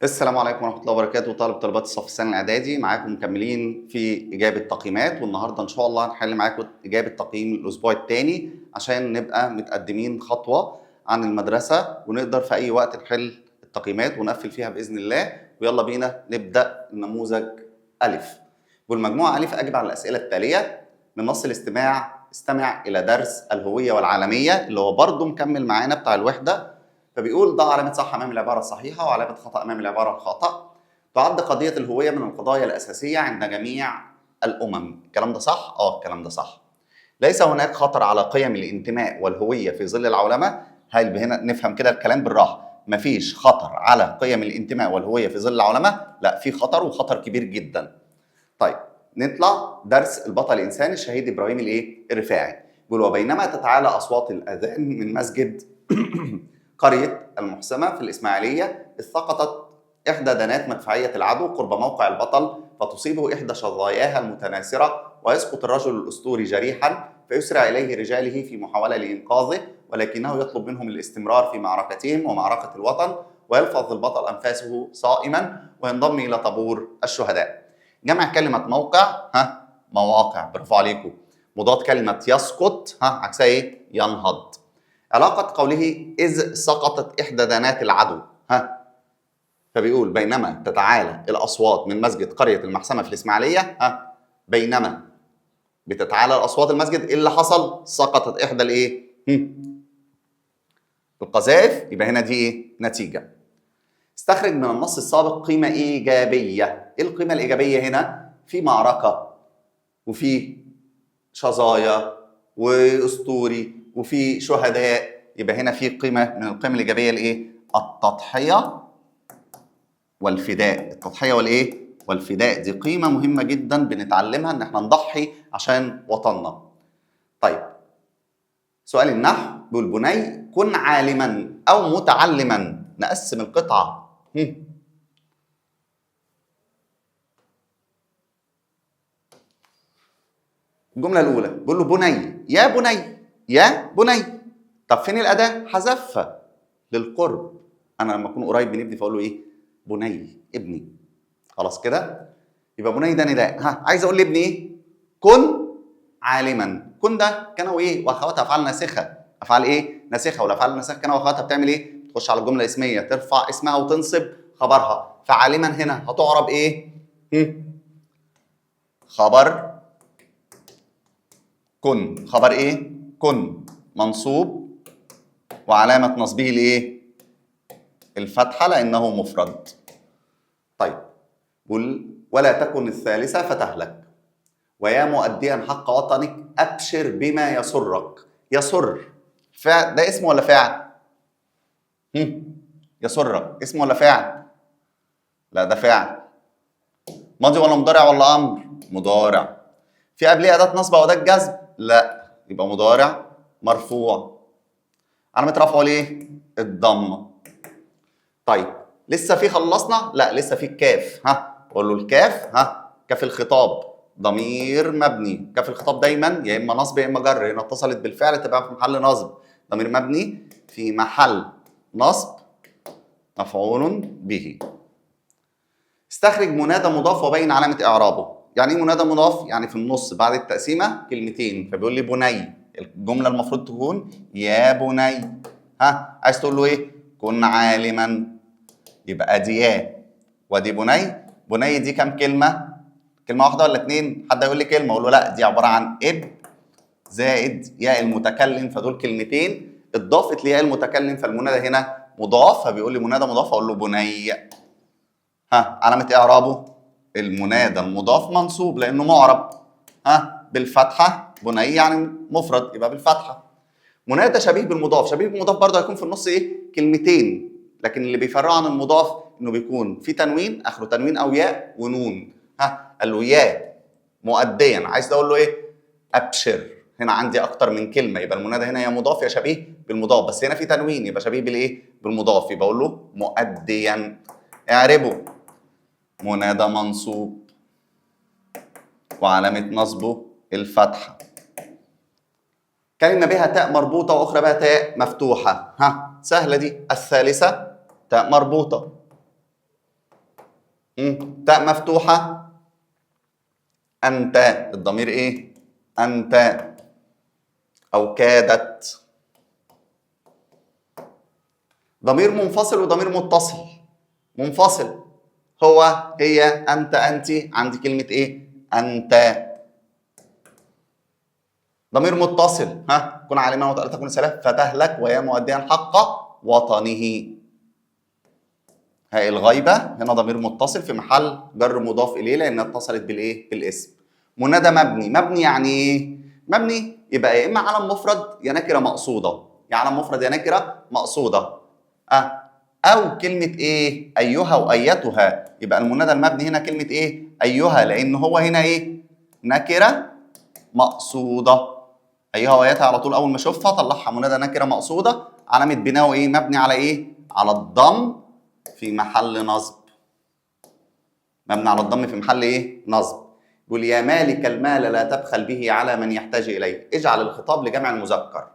السلام عليكم ورحمة الله وبركاته. طلبات الصف الثاني الإعدادي معاكم مكملين في إجابة تقييمات، والنهاردة إن شاء الله هنحل معاكم إجابة تقييم الأسبوع الثاني عشان نبقى متقدمين خطوة عن المدرسة ونقدر في أي وقت نحل التقييمات ونقفل فيها بإذن الله. ويلا بينا نبدأ النموذج ألف. والمجموعة ألف أجب على الأسئلة التالية من نص الاستماع. استمع إلى درس الهوية والعالمية اللي هو برضه مكمل معانا بتاع الوحدة. فبيقول ضع علامة صح أمام العبارة الصحيحة وعلامة خطأ أمام العبارة الخطأ. تعد قضية الهوية من القضايا الأساسية عند جميع الأمم. الكلام ده صح؟ الكلام ده صح. ليس هناك خطر على قيم الانتماء والهوية في ظل العولمة. هل هنا نفهم كده الكلام بالراحة؟ مفيش خطر على قيم الانتماء والهوية في ظل العولمة؟ لا، في خطر وخطر كبير جدا. طيب نطلع درس البطل الإنساني الشهيد إبراهيم الرفاعي. يقول وبينما تتعالى أصوات الأذان من مسجد قرية المحسمة في الإسماعيلية إذ سقطت إحدى دنات مدفعية العدو قرب موقع البطل فتصيبه إحدى شظاياها المتناثرة ويسقط الرجل الأسطوري جريحا فيسرع إليه رجاله في محاولة لإنقاذه ولكنه يطلب منهم الاستمرار في معركتهم ومعركة الوطن ويلفظ البطل أنفاسه صائما وينضم إلى طابور الشهداء. جمع كلمة موقع مواقع، برافو عليكم. مضاد كلمة يسقط عكسها إيه؟ ينهض. علاقة قوله إذ سقطت إحدى دنات العدو فبيقول بينما تتعالى الأصوات من مسجد قرية المحسمة في الإسماعيلية بينما بتتعالى الأصوات المسجد إيه اللي حصل؟ سقطت إحدى الإيه؟ القذائف. يبقى هنا دي إيه؟ نتيجة. استخرج من النص السابق قيمة إيجابية. إيه القيمة الإيجابية هنا؟ في معركة وفي شظايا وأسطوري وفي شهداء. يبقى هنا في قيمة من القيم الإيجابية الإيه؟ التضحية والفداء. التضحية والإيه؟ والفداء دي قيمة مهمة جدا بنتعلمها إن احنا نضحي عشان وطننا. طيب سؤال النحو بيقول بني كن عالما أو متعلما. نقسم القطعة. الجملة الأولى بيقول له بني يا بني يا بني. طب فين الأداة؟ حذفها للقرب. أنا لما أكون قريب من ابني فأقول له إيه؟ بني ابني. خلاص كده؟ يبقى بني ده نداء. عايز أقول لابني إيه؟ كن عالما. كن ده كان وإيه؟ وأخواتها أفعال ناسخة. أفعال إيه؟ ناسخة. والأفعال الناسخة كان وأخواتها بتعمل إيه؟ تخش على الجملة الاسمية ترفع اسمها وتنصب خبرها. فعالما هنا هتعرب إيه؟ خبر كن. خبر ايه؟ كن منصوب وعلامة نصبه الايه؟ الفتحة لأنه مفرد. طيب قل ولا تكن الثالثة فتهلك ويا مؤديا حق وطنك أبشر بما يسرك. يسر ده اسم ولا فاعل؟ يسرك اسم ولا فاعل؟ لا ده فاعل. ماضي ولا مضارع ولا أمر؟ مضارع. في قبليه أداة نصب أو أداة جزم؟ لا، يبقى مضارع مرفوع. علامة رفعه ليه؟ الضمة. طيب لسه في خلصنا؟ لا لسه في الكاف. قول له الكاف كاف الخطاب ضمير مبني. كاف الخطاب دايما يا اما نصب يا اما جر. هنا اتصلت بالفعل تبقى في محل نصب. ضمير مبني في محل نصب مفعول به. استخرج منادى مضاف وبين علامة إعرابه. يعني ايه منادى مضاف؟ يعني في النص بعد التقسيمة كلمتين. فبيقول لي بني. الجملة المفروض تكون يا بني. عايز تقول له ايه؟ كن عالما. يبقى دي يا ودي بني. بني دي كام كلمة؟ كلمة واحدة ولا اتنين؟ حد يقول لي كلمة اقول له لا دي عبارة عن اب زائد ياء المتكلم فدول كلمتين. اضافت لياء المتكلم فالمنادى هنا مضاف. فبيقول لي منادى مضاف اقول له بني. علامة إعرابه المنادى المضاف منصوب لأنه معرب بالفتحة. بني يعني مفرد يبقى بالفتحة. منادى شبيه بالمضاف. شبيه بالمضاف برضه هيكون في النص ايه؟ كلمتين. لكن اللي بيفرقه عن المضاف انه بيكون في تنوين اخره تنوين او ياء ونون. قال له يا مؤديا. عايز تقول له ايه؟ ابشر. هنا عندي اكتر من كلمه يبقى المنادى هنا يا مضاف يا شبيه بالمضاف. بس هنا في تنوين يبقى شبيه بالايه؟ بالمضاف. يبقى اقول له مؤديا. اعربه منادى منصوب وعلامة نصبه الفتحة. كلمة بها تاء مربوطة وأخرى بها تاء مفتوحة. سهلة دي. الثالثة تاء مربوطة. تاء مفتوحة، أنت، الضمير إيه؟ أنت، أو كادت. ضمير منفصل وضمير متصل. منفصل هو، هي، أنت، أنت، عندي كلمة إيه؟ أنت. ضمير متصل، كن عالما وتألى تكن سلام فتهلك ويا مؤديا حق وطنه. هاء الغيبة هنا ضمير متصل في محل جر مضاف إليه لأنها اتصلت بالإيه؟ بالاسم. منادى مبني، مبني يعني إيه؟ مبني يبقى يا إما علم مفرد يا نكرة مقصودة، يا علم مفرد يا نكرة مقصودة. أو كلمة إيه؟ أيها وأيتها، يبقى المنادى المبني هنا كلمة إيه؟ أيها، لأن هو هنا إيه؟ نكرة مقصودة. أيها وأيتها على طول أول ما أشوفها طلعها منادى نكرة مقصودة، علامة بناء إيه؟ مبني على إيه؟ على الضم في محل نصب. مبني على الضم في محل ايه؟ نصب. يقول يا مالك المال لا تبخل به على من يحتاج اليه، اجعل الخطاب لجمع المذكر.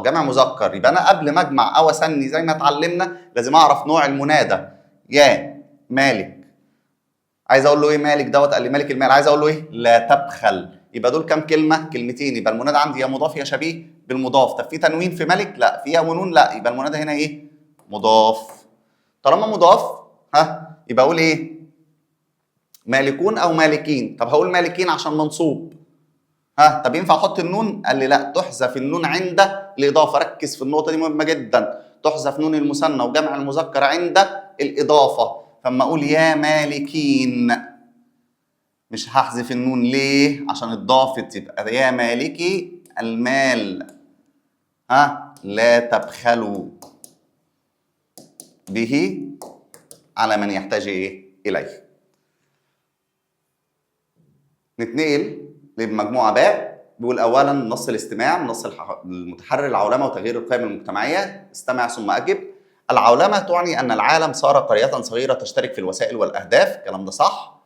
جمع مذكر، يبقى انا قبل ما اجمع او اسني زي ما اتعلمنا لازم اعرف نوع المنادى. يا مالك، عايز اقول له ايه؟ مالك دوت، قال لي مالك المال، عايز اقول له ايه؟ لا تبخل. يبقى دول كام كلمه؟ كلمتين. يبقى المنادى عندي يا مضاف يا شبيه بالمضاف. طب في تنوين في مالك؟ لا. فيها ونون؟ لا. يبقى المنادى هنا ايه؟ مضاف. طالما مضاف يبقى اقول ايه؟ مالكون او مالكين. طب هقول مالكين عشان منصوب. طب ينفع احط النون؟ قال لي لا، تحذف النون عند الاضافه. ركز في النقطه دي مهمه جدا. تحذف نون المثنى وجمع المذكر عند الاضافه. فاما اقول يا مالكين مش هحذف النون. ليه؟ عشان اتضافت. يبقى يا مالكي المال لا تبخلوا به على من يحتاج ايه؟ اليه. نتنقل لمجموعه باء. بيقول اولا نص الاستماع، نص المتحرر. العولمه وتغيير القيم المجتمعيه. استمع ثم اجب. العولمه تعني ان العالم صار قريه صغيره تشترك في الوسائل والاهداف، الكلام ده صح.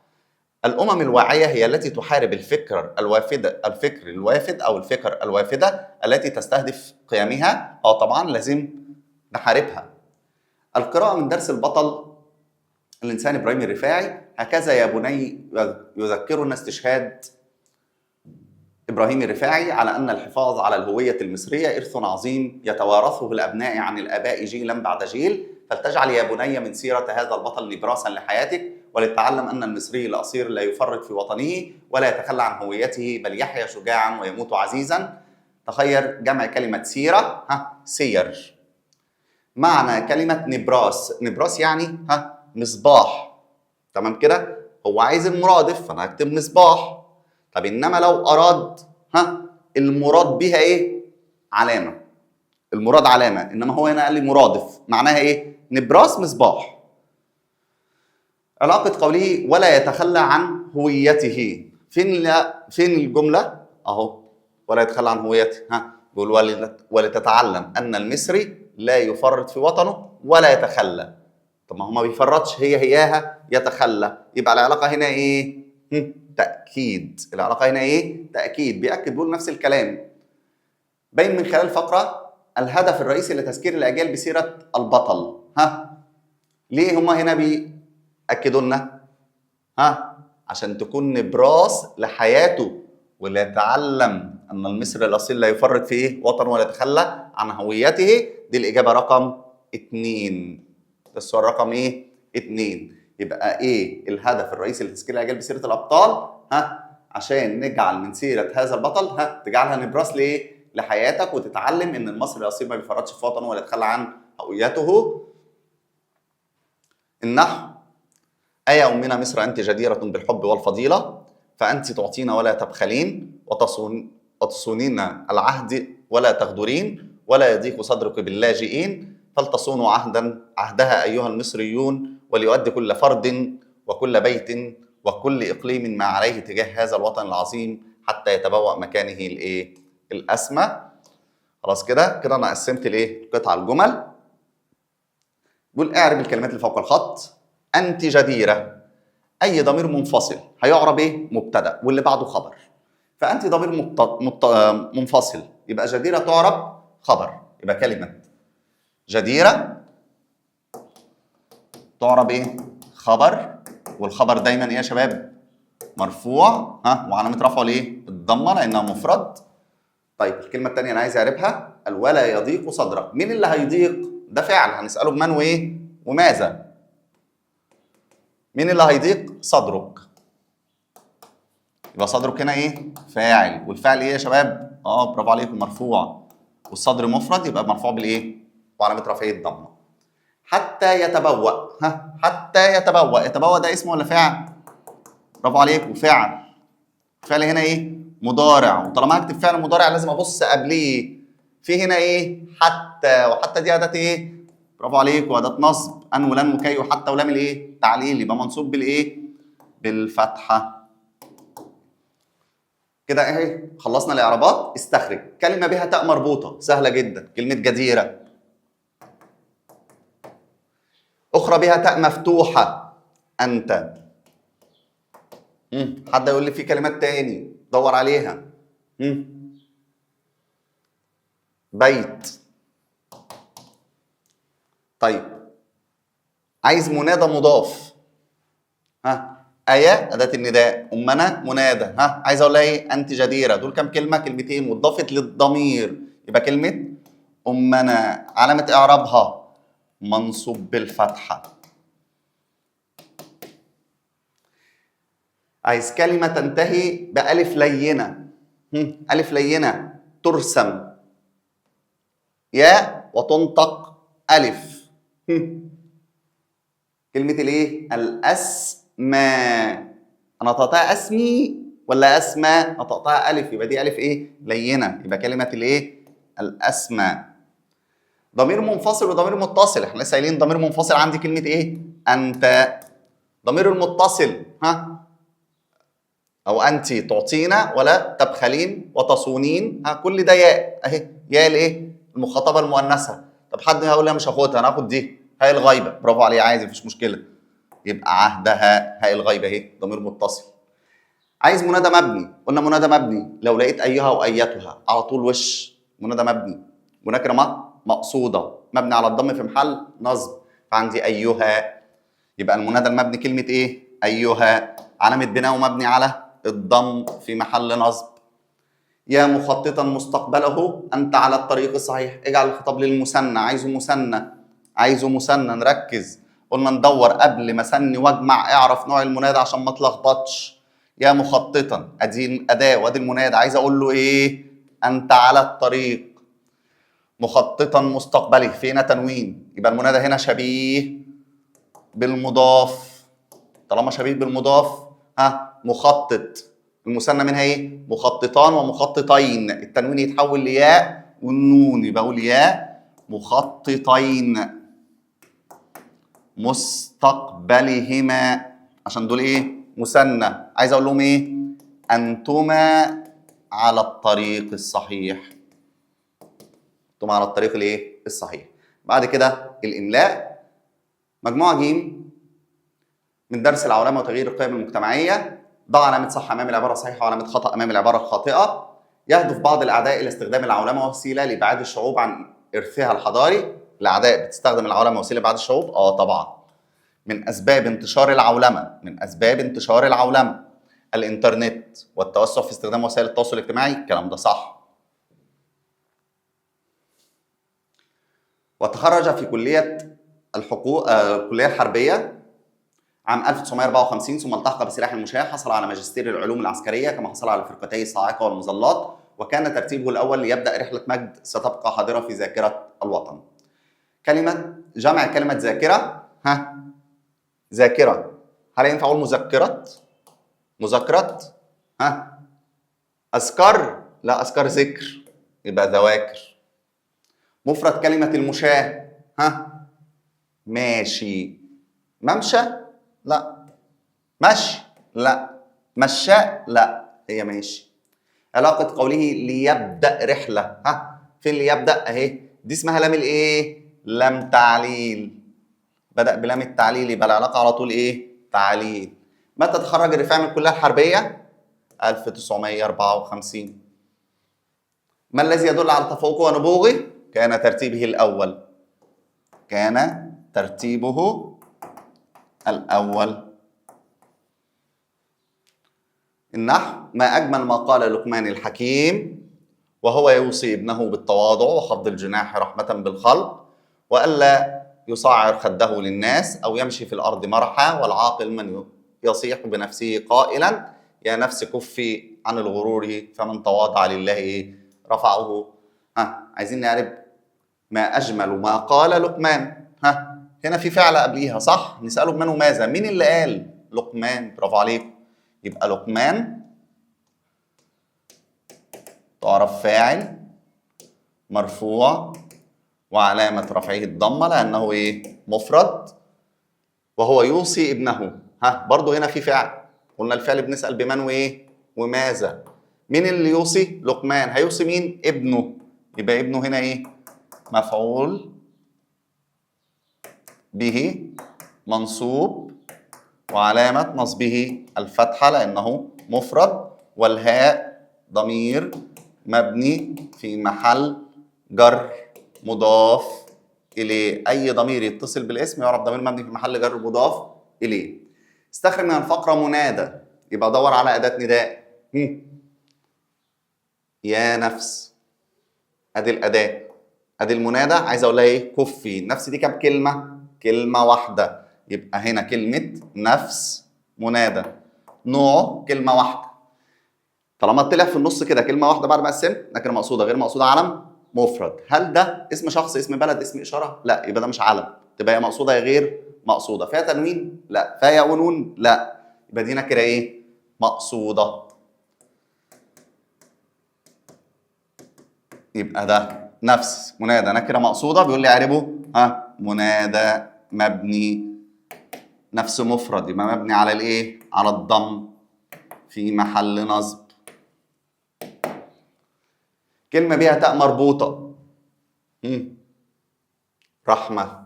الامم الواعيه هي التي تحارب الفكر الوافد او الفكر الوافده التي تستهدف قيمها. طبعا لازم نحاربها. القراءه من درس البطل الانسان ابراهيم الرفاعي. هكذا يا بني يذكرنا استشهاد ابراهيم الرفاعي على ان الحفاظ على الهويه المصريه ارث عظيم يتوارثه الابناء عن الاباء جيلا بعد جيل، فلتجعل يا بني من سيره هذا البطل نبراسا لحياتك، ولتتعلم ان المصري الاصيل لا يفرط في وطنه ولا يتخلى عن هويته بل يحيا شجاعا ويموت عزيزا. تخير جمع كلمه سيره، سير. معنى كلمه نبراس، نبراس يعني مصباح. تمام كده؟ هو عايز المرادف فانا هكتب مصباح. طب انما لو اراد المراد بها ايه؟ علامه. المراد علامه، انما هو هنا قال لي مرادف. معناها ايه؟ نبراس مصباح. علاقه قوله ولا يتخلى عن هويته. فين الجمله؟ اهو ولا يتخلى عن هويته. بيقول ولتتعلم ان المصري لا يفرط في وطنه ولا يتخلى. طب ما هو ما بيفرطش، هياها يتخلى. يبقى العلاقه هنا ايه؟ تأكيد. العلاقة هنا ايه؟ تأكيد. بيأكد بيقول نفس الكلام. باين من خلال الفقرة الهدف الرئيسي لتذكير الأجيال بسيرة البطل. ليه هما هنا بيأكدوا لنا؟ عشان تكون نبراس لحياته وليتعلم أن المصري الأصيل لا يفرط في ايه؟ وطنه ولا يتخلى عن هويته. دي الإجابة رقم 2. ده السؤال رقم ايه؟ 2. يبقى ايه الهدف الرئيسي لتذكير الاجيال بسيره الابطال؟ عشان نجعل من سيره هذا البطل تجعلها نبراس لايه؟ لحياتك، وتتعلم ان المصري الاصيل ما بيفرطش في وطنه ولا يتخلى عن هويته. النحو. يا امنا مصر انت جديره بالحب والفضيله، فانت تعطين ولا تبخلين، وتصونين العهد ولا تغدرين، ولا يضيق صدرك باللاجئين، فلتصونوا عهدها ايها المصريون، وليؤدي كل فرد وكل بيت وكل اقليم ما عليه تجاه هذا الوطن العظيم حتى يتبوأ مكانه الايه؟ الاسمى. خلاص كده انا قسمت الايه؟ قطع الجمل. بيقول اعرب الكلمات اللي فوق الخط. انت جديره، اي ضمير منفصل هيعرب ايه؟ مبتدا واللي بعده خبر. فانت ضمير منفصل، يبقى جديره تعرب خبر. يبقى كلمه جديره تعرب ايه؟ خبر. والخبر دايما ايه يا شباب؟ مرفوع. وعلامه رفعه ليه؟ الضمه لانها مفرد. طيب الكلمه الثانيه انا عايز اعرفها، ولا يضيق صدرك. مين اللي هيضيق؟ ده فعل هنساله بمن وايه وماذا. مين اللي هيضيق؟ صدرك. يبقى صدرك هنا ايه؟ فاعل. والفعل ايه يا شباب؟ برافو عليكم، مرفوع. والصدر مفرد يبقى مرفوع بالايه؟ وعلامه رفعه الضمه. حتى يتبوأ. حتى يتبوأ. يتبوأ ده اسم ولا فعل؟ برافو عليكم، فعل. الفعل هنا ايه؟ مضارع. وطالما هكتب فعل مضارع لازم ابص قبليه في هنا ايه؟ حتى. وحتى دي اداه ايه؟ برافو عليكم، اداه نصب. ان ولن وكي وحتى ولام الايه؟ تعليل. يبقى منصوب بالايه؟ بالفتحه. كده اهي خلصنا الاعرابات. استخرج كلمه بها تاء مربوطه، سهله جدا، كلمه جديره. اخرى بها تاء مفتوحه، انت. حد يقول لي في كلمات تاني دور عليها. بيت. طيب عايز منادى مضاف. آية أداة النداء، أمنا منادى. عايز أقول لها إيه؟ أنت جديرة. دول كام كلمة؟ كلمتين واتضافت للضمير. يبقى كلمة أمنا علامة إعرابها منصوب بالفتحة. عايز كلمة تنتهي بألف لينة. ألف لينة ترسم ياء وتنطق ألف. كلمة الإيه؟ الأسماء. أنا نطقتها أسمي ولا أسماء؟ نطقتها ألف، يبقى دي ألف إيه؟ لينة. يبقى كلمة الإيه؟ الأسماء. ضمير منفصل وضمير متصل. إحنا لسه قايلين ضمير منفصل عندي كلمة إيه؟ أنت. ضمير المتصل أو أنت تعطينا ولا تبخلين وتصونين. كل ده ياء أهي، ياء الإيه؟ المخاطبة المؤنثة. طب حد هيقول لي مش هاخدها، أنا هاخد دي، هاء الغيبة. برافو عليه، عادي مفيش مشكلة. يبقى عهدها، هاء الغيبة أهي ضمير متصل. عايز منادى مبني. قلنا منادى مبني لو لقيت أيها وأيتها على طول وش منادى مبني. ونكرة مقصودة مبني على الضم في محل نصب، فعندي أيها. يبقى المنادى المبني كلمة إيه؟ أيها. علامة بناء مبني على الضم في محل نصب. يا مخططا مستقبله أنت على الطريق الصحيح. اجعل الخطاب للمثنى. عايزه مثنى، عايزه مثنى. نركز، قلنا ندور قبل ما ثني واجمع اعرف نوع المنادى عشان ما تلخبطش. يا مخططا ادي الاداه وادي المنادى، عايز اقول له ايه؟ انت على الطريق. مخططا مستقبله فينا تنوين، يبقى المنادى هنا شبيه بالمضاف. طالما شبيه بالمضاف مخطط. المثنى منها ايه؟ مخططان ومخططين. التنوين يتحول لياء والنون، يبقى اقول يا مخططين مستقبلهما عشان دول ايه؟ مثنى. عايز اقول لهم ايه؟ انتما على الطريق الصحيح. انتما على الطريق الايه؟ الصحيح. بعد كده الاملاء. مجموعه جيم من درس العولمه وتغيير القيم المجتمعيه. ضع علامه صح امام العباره الصحيحه وعلامه خطا امام العباره الخاطئه. يهدف بعض الاعداء الى استخدام العولمه وسيله لابعاد الشعوب عن ارثها الحضاري. الاعداء بتستخدم العولمه وسيله لابعاد الشعوب؟ طبعا. من اسباب انتشار العولمه، من اسباب انتشار العولمه الانترنت والتوسع في استخدام وسائل التواصل الاجتماعي. الكلام ده صح. وتخرج في كليه الحقوق الكليه الحربيه عام 1954، ثم التحق بسلاح المشاة. حصل على ماجستير العلوم العسكريه، كما حصل على فرقتي الصاعقه والمظلات. وكان ترتيبه الاول ليبدا رحله مجد ستبقى حاضره في ذاكره الوطن. كلمه جمع كلمه ذاكره. ذاكره. هل ينفع اقول مذكره؟ مذكره. اذكار؟ لا، اذكار ذكر، يبقى ذواكر. مفرد كلمه المشاة. ماشي. ممشى؟ لا. مشي؟ لا. مشاء؟ لا، هي ماشي. علاقة قوله ليبدأ رحلة. فين ليبدأ؟ اهي دي اسمها لام الايه؟ لام تعليل. بدأ بلام التعليل، يبقى العلاقة على طول ايه؟ تعليل. متى تخرج الرفاعي من الكلية الحربية؟ 1954. ما الذي يدل على تفوقه ونبوغه؟ كان ترتيبه الأول. كان ترتيبه الأول. النحو: ما أجمل ما قال لقمان الحكيم وهو يوصي ابنه بالتواضع وخفض الجناح رحمة بالخلق، وألا يصعر خده للناس أو يمشي في الأرض مرحا، والعاقل من يصيح بنفسه قائلا يا نفس كفي عن الغرور فمن تواضع لله رفعه. عايزين نعرف ما أجمل ما قال لقمان. هنا في فعل قبليها صح؟ نسأله بمن وماذا؟ مين اللي قال؟ لقمان. برافو عليكم. يبقى لقمان تعرف فاعل مرفوع وعلامة رفعه الضمة لأنه مفرد، وهو يوصي ابنه. برضه هنا في فعل، قلنا الفعل بنسأل بمن وماذا. مين اللي يوصي؟ لقمان. هيوصي مين؟ ابنه. يبقى ابنه هنا مفعول به منصوب وعلامة نصبه الفتحة لأنه مفرد، والهاء ضمير مبني في محل جر مضاف إليه. أي ضمير يتصل بالاسم يعرف ضمير مبني في محل جر مضاف إليه. استخرج من الفقرة منادى، يبقى دور على أداة نداء. يا نفس، أدي الأداة، أدي المنادى. عايز أقول لها كفي. نفس دي كام كلمة؟ كلمة واحدة. يبقى هنا كلمة نفس منادى، نوع كلمة واحدة. طالما طلع في النص كده كلمة واحدة بعد ما قسمت، نكرة مقصودة غير مقصودة علم مفرد. هل ده اسم شخص، اسم بلد، اسم إشارة؟ لا، يبقى ده مش علم. تبقى يا مقصودة يا غير مقصودة. فيها تنوين؟ لا. فيها ونون؟ لا. يبقى دي نكرة مقصودة. يبقى ده نفس منادى نكرة مقصودة. بيقول لي اعربه. منادى مبني نفس مفرد، يبقى مبني على على الضم في محل نصب. كلمة بيها تاء مربوطة. رحمة.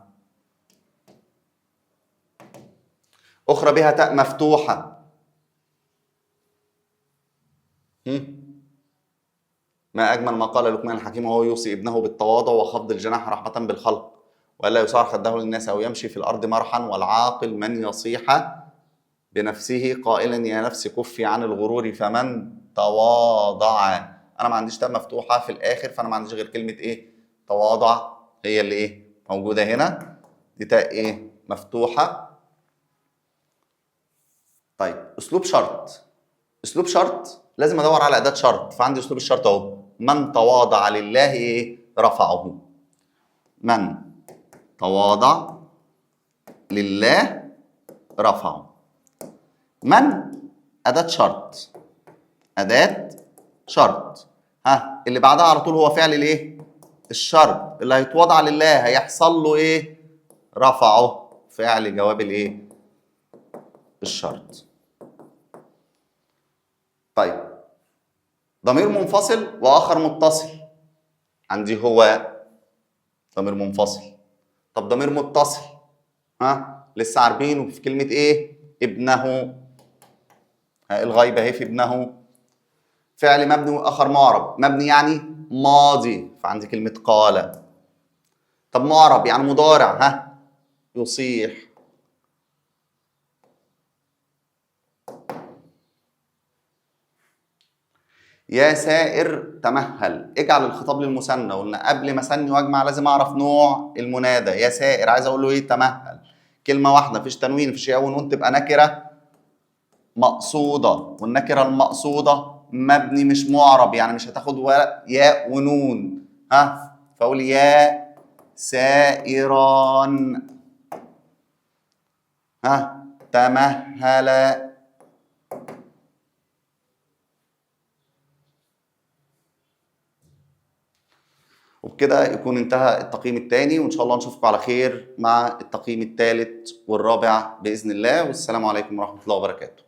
أخرى بها تاء مفتوحة. ما أجمل ما قال لقمان الحكيم وهو يوصي ابنه بالتواضع وخفض الجناح رحمة بالخلق، وألا يصعر خده للناس أو يمشي في الأرض مرحا، والعاقل من يصيح بنفسه قائلا يا نفس كفي عن الغرور فمن تواضع. أنا ما عنديش تاء مفتوحة في الآخر، فأنا ما عنديش غير كلمة تواضع هي اللي موجودة هنا. دي تاء مفتوحة. طيب أسلوب شرط. أسلوب شرط لازم أدور على أداة شرط، فعندي أسلوب الشرط أهو: من تواضع لله رفعه. من تواضع لله رفعه. من أداة شرط. أداة شرط. اللي بعدها على طول هو فعل الشرط. اللي هيتواضع لله هيحصل له رفعه. فعل جواب الشرط. طيب ضمير منفصل وآخر متصل. عندي هو ضمير منفصل. طب ضمير متصل لسه عارفينه في كلمة ابنه. الغيبة اهي في ابنه. فعل مبني وآخر معرب. مبني يعني ماضي، فعندي كلمة قال. طب معرب يعني مضارع. يصيح. يا سائر تمهل. اجعل الخطاب للمثنى. قلنا قبل ما اثني واجمع لازم اعرف نوع المنادى. يا سائر عايز اقول له تمهل. كلمه واحده، مفيش تنوين، مفيش ياء ونون، تبقى نكره مقصوده. والنكره المقصوده مبني مش معرب، يعني مش هتاخد ياء ونون. فاقول يا سائران تمهل. وبكده يكون انتهى التقييم الثاني، وإن شاء الله نشوفكم على خير مع التقييم الثالث والرابع بإذن الله. والسلام عليكم ورحمة الله وبركاته.